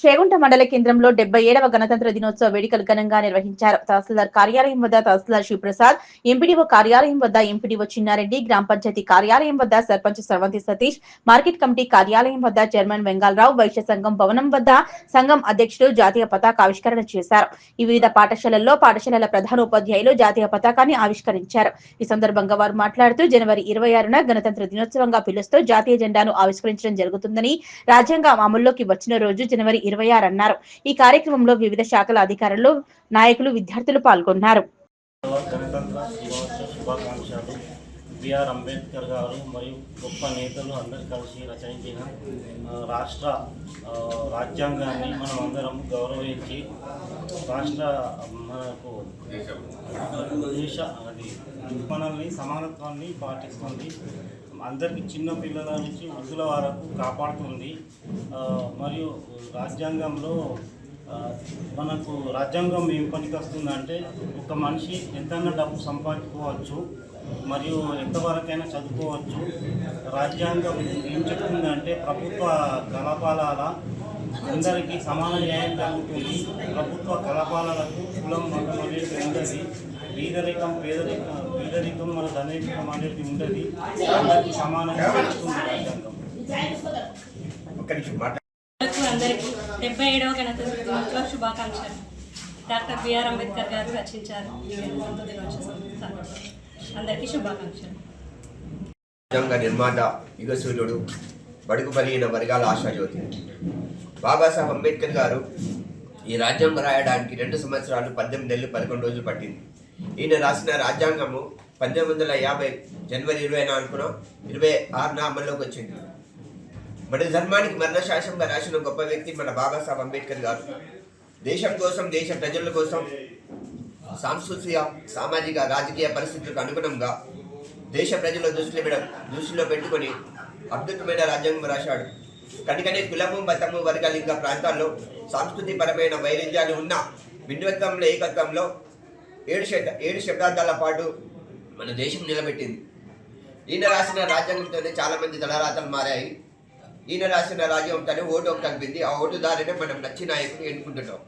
చేగుంట మండల కేంద్రంలో 77వ గణతంత్ర దినోత్సవ వేడుకలు ఘనంగా నిర్వహించారు. తహసీల్దార్ కార్యాలయం వద్ద తహసీల్దార్ శివప్రసాద్, ఎంపీడీఓ కార్యాలయం వద్ద ఎంపీడీఓ చిన్నారెడ్డి, గ్రామ పంచాయతీ కార్యాలయం వద్ద సర్పంచ్ స్రవంతి సతీష్, మార్కెట్ కమిటీ కార్యాలయం వద్ద చైర్మన్ వెంగాలరావు, వైశ్య సంఘం భవనం వద్ద సంఘం అధ్యక్షుడు జాతీయ పతాకావిష్కరణ చేశారు. ఈ వివిధ పాఠశాలల్లో పాఠశాలల ప్రధానోపాధ్యాయులు జాతీయ పతాకాన్ని ఆవిష్కరించారు. ఈ సందర్భంగా వారు మాట్లాడుతూ జనవరి 26న గణతంత్ర దినోత్సవంగా పిలుస్తూ జాతీయ జెండాను ఆవిష్కరించడం జరుగుతుందని, రాజ్యాంగం అమల్లోకి వచ్చిన రోజు జనవరి 26 అన్నారు. ఈ కార్యక్రమంలో వివిధ శాఖల అధికారులు, నాయకులు, విద్యార్థులు పాల్గొన్నారు. బిఆర్ అంబేద్కర్ గారు మరియు గొప్ప నేతలు అందరూ కలిసి రచయించిన రాష్ట్ర రాజ్యాంగాన్ని మనం అందరం గౌరవించి రాష్ట్ర మనకు దేశ అది మనల్ని సమానత్వాన్ని పాటిస్తుంది. అందరికీ చిన్న పిల్లల నుంచి వృద్ధుల వరకు కాపాడుతుంది. మరియు రాజ్యాంగంలో మనకు రాజ్యాంగం ఏం పనికి వస్తుందంటే ఒక మనిషి ఎంతైనా డబ్బు సంపాదించుకోవచ్చు మరియు ఎంతవరకైనా చదువుకోవచ్చు. రాజ్యాంగం ఏం చెప్తుందంటే ప్రభుత్వ కళాపాలాల అందరికీ సమాన న్యాయం జరుగుతుంది. ప్రభుత్వ కళాపాలకు కులం మతం అనేది ఉండదు. పేదరికం మన ధనికం అనేది ఉండదు. అందరికీ సమానంగా చేస్తుంది రాజ్యాంగం. అందరికీ 77వ గణతంత్ర దినోత్సవ శుభాకాంక్షలు. డాక్టర్ బిఆర్ అంబేద్కర్ గారు రచించారు. అందరికీ శుభాకాంక్షలు. రాజ్యాంగ నిర్మాత యుగ సూర్యుడు, బడుగు బలహీన వర్గాల ఆశాజ్యోతి బాబాసాహెబ్ అంబేద్కర్ గారు ఈ రాజ్యాంగం రాయడానికి 2 సంవత్సరాలు 18 నెలలు 11 రోజులు పట్టింది. ఈయన రాసిన రాజ్యాంగము 1950 జనవరి 26న అమల్లోకి వచ్చింది. మన ధర్మానికి మరణశాసనంగా రాసిన గొప్ప వ్యక్తి మన బాబాసాహెబ్ అంబేద్కర్ గారు. దేశం కోసం, దేశ ప్రజల కోసం సాంస్కృతిక, సామాజిక, రాజకీయ పరిస్థితులకు అనుగుణంగా దేశ ప్రజల దృష్టిలో పెట్టుకొని అద్భుతమైన రాజ్యాంగం రాశాడు. కనుకనే కులము, మతము, వర్గాలు, ఇంకా ప్రాంతాల్లో సాంస్కృతికపరమైన వైరుధ్యాలు ఉన్న భిన్నత్వంలో ఏకత్వంలో 7 శతాబ్దాల పాటు మన దేశం నిలబెట్టింది. ఈయన రాసిన రాజ్యాంగంతోనే చాలా మంది తలరాతలు మారాయి. ఈయన రాసిన రాజ్యాంగంతోనే ఓటు కలిపింది. ఆ ఓటు దారినే మనం నచ్చిన నాయకుని ఎన్నుకుంటున్నాం.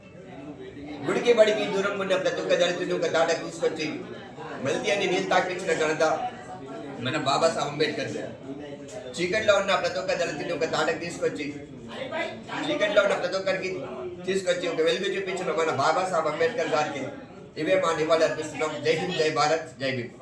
గుడికి బడికి దూరం ఉన్న ప్రతి ఒక్క దళితుని ఒక తాట తీసుకొచ్చి మల్తీ అని నీళ్ళు తాకించిన ఘనత మన బాబాసాహెబ్ అంబేద్కర్. చీకట్లో ఉన్న ప్రతి ఒక్క దళితుని ఒక తాటకు తీసుకొచ్చి ఒక వెలుగు చూపించిన మన బాబాసాహెబ్ అంబేద్కర్ గారికి ఇవే మా నివాళులు అర్పిస్తున్నాం. జై హింద్, జై భారత్, జై భీమ్.